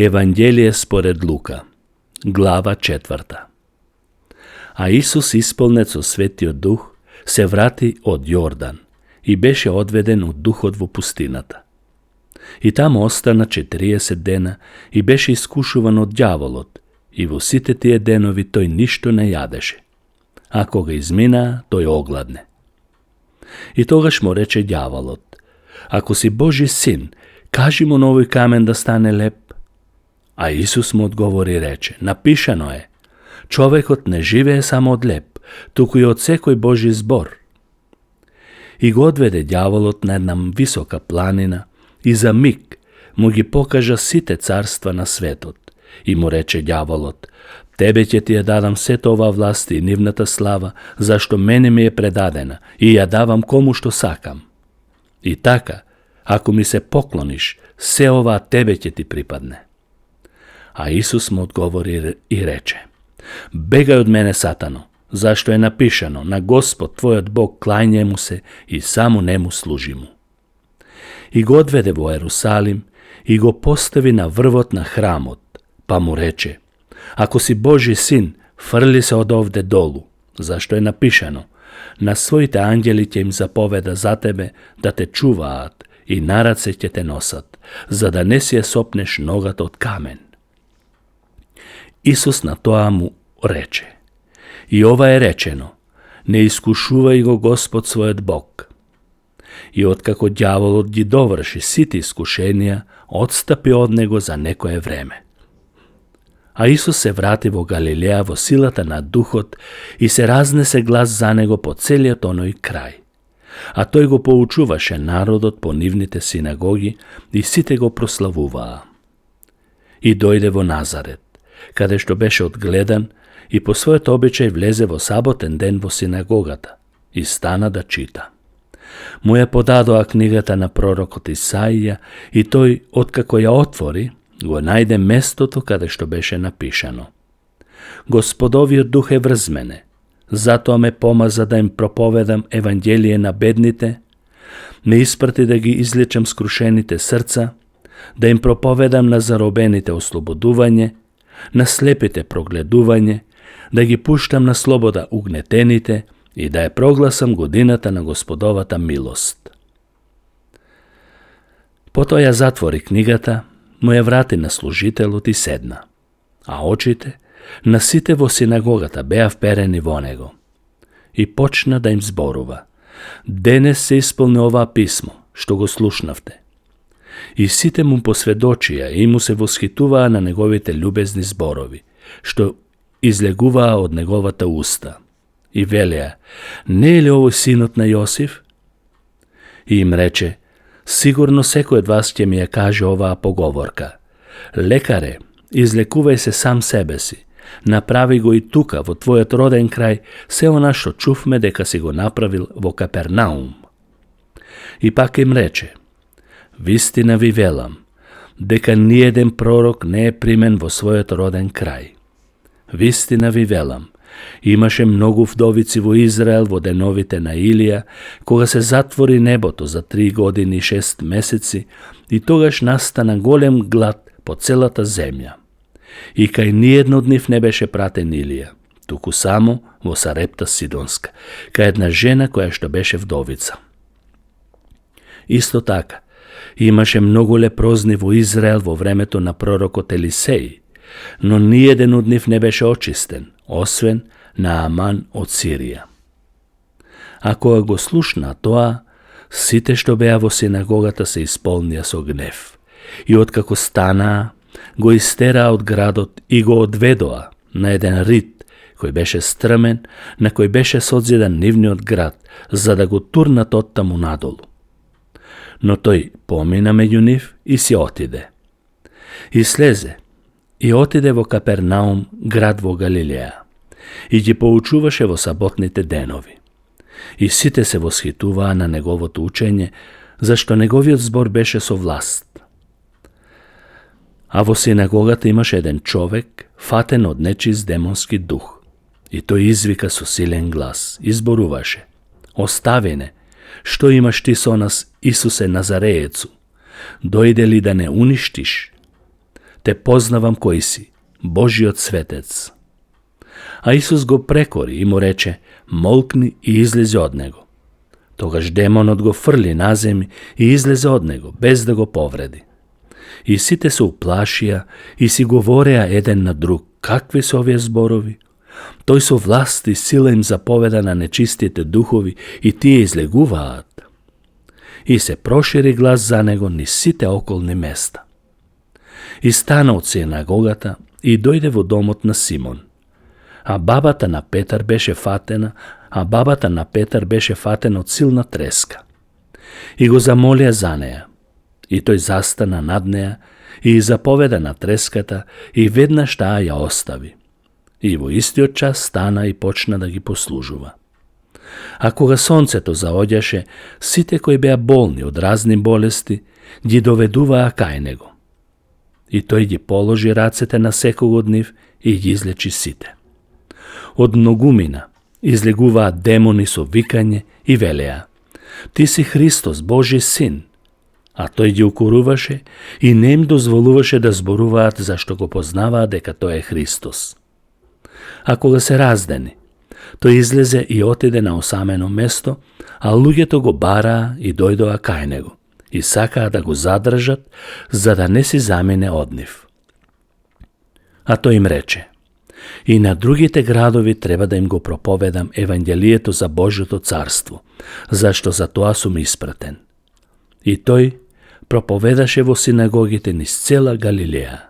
Evanđelje spored Luka, glava 4. A Isus, ispolnec со Светиот Дух, се врати од Јордан и беше одведен од Духот во пустината. И таму остана 40 дена и беше искушуван од ѓаволот, и во сите тие денови тој ништо не јадеше. А кога измина, тој огладне. И тогаш му рече ѓаволот: ако си Божи син, кажи му на овој камен да стане леп. А Исус му одговори и рече: напишано е, човекот не живее само од леп, туку и од секој Божи збор. И го одведе ѓаволот на една висока планина и за миг му ги покажа сите царства на светот. И му рече ѓаволот: тебе ќе ти ја дадам сето ова власт и нивната слава, зашто мене ми е предадена и ја давам кому што сакам. И така, ако ми се поклониш, се ова тебе ќе ти припадне. А Исус му одговори и рече: бегај од мене, Сатано, зашто е напишано: на Господ твојот Бог клањај му се и само нему служи му. И го одведе во Ерусалим и го постави на врвот на храмот, па му рече: ако си Божи син, фрли се од овде долу, зашто е напишано: на своите ангели ќе им заповеда за тебе да те чуваат и на раце ќе те носат, за да не си ја сопнеш ногата од камен. Исус на тоа му рече: и ова е речено: не искушувај го Господ својот Бог. И откако ѓаволот ги доврши сите искушенија, отстапи од него за некое време. А Исус се врати во Галилеја во силата на Духот и се разнесе глас за него по целиот оној крај. А тој го поучуваше народот по нивните синагоги и сите го прославуваа. И дојде во Назарет, каде што беше одгледан, и по својот обичај влезе во саботен ден во синагогата и стана да чита. Му ја подадоа книгата на пророкот Исаија и тој, откако ја отвори, го најде местото каде што беше напишано: Господовиот Дух е врз мене, затоа ме помаза да им проповедам евангелие на бедните, ме испрати да ги излечам скрушените срца, да им проповедам на заробените ослободување, на слепите прогледување, да ги пуштам на слобода угнетените и да ја прогласам годината на Господовата милост. Потоа ја затвори книгата, му ја врати на служителот и седна, а очите на сите во синагогата беа вперени во него. И почна да им зборува: денес се исполни оваа писмо, што го слушнавте. И сите му посведочија и му се восхитуваа на неговите љубезни зборови, што излегуваа од неговата уста. И велеа: не е ли овој синот на Јосиф? И им рече: сигурно секој од вас ќе ми ја каже оваа поговорка: лекаре, излекувај се сам себе си, направи го и тука во твојот роден крај се она што чувме дека си го направил во Капернаум. И пак им рече: вистина ви велам, дека ниеден пророк не е примен во својот роден крај. Вистина ви велам, имаше многу вдовици во Израел во деновите на Илија, кога се затвори небото за 3 години и 6 месеци, и тогаш настана голем глад по целата земја. И кај ниедно од нив не беше пратен Илија, туку само во Сарепта Сидонска, кај една жена која што беше вдовица. Исто така, имаше многу лепрозни во Израел во времето на пророкот Елисеј, но ниеден од нив не беше очистен, освен Нааман од Сирија. А кога го слушна тоа, сите што беа во синагогата се исполнија со гнев, и откако станаа, го истераа од градот и го одведоа на еден рид, кој беше стрмен, на кој беше созидан нивниот град, за да го турнат оттаму надолу. Но тој помина меѓу нив и си отиде. И слезе, и отиде во Капернаум, град во Галилеја, и ги поучуваше во саботните денови. И сите се восхитуваа на неговото учење, зашто неговиот збор беше со власт. А во синагогата имаше еден човек, фатен од нечист демонски дух, и тој извика со силен глас, изборуваше: остави не, што имаш ти со нас, Исусе Назареецу? Дојде ли да не уништиш? те познавам кој си, Божиот светец. А Исус го прекори и му рече, молкни и излезе од него. Тогаш демонот го фрли на земји и излезе од него, без да го повреди. И сите се уплашија и си говореа еден на друг, какви се овие зборови? Тој со власт и сила им заповеда на нечистите духови и тие излегуваат. И се прошири глас за него низ сите околни места. И стана од синагогата и дојде во домот на Симон. А бабата на Петар беше фатена од силна треска. И го замолија за неја. И тој застана над неја и заповеда на треската и веднаш таа ја остави. И во истиот час стана и почна да ги послужува. А кога сонцето заоѓаше, сите кои беа болни од разни болести, ги доведуваа кај него. И тој ги положи рацете на секого од нив и ги излечи сите. Од многумина излегуваат демони со викање и велеа: Ти си Христос, Божи син. А тој ги укоруваше и не им дозволуваше да зборуваат зашто го познаваа дека тој е Христос. А кога се раздени, тој излезе и отиде на осамено место, а луѓето го бараа и дојдоа кај него и сакаа да го задржат, за да не си замине од нив. А тој им рече: И на другите градови треба да им го проповедам евангелието за Божјото царство, зашто за тоа сум испратен. И тој проповедаше во синагогите низ цела Галилеја.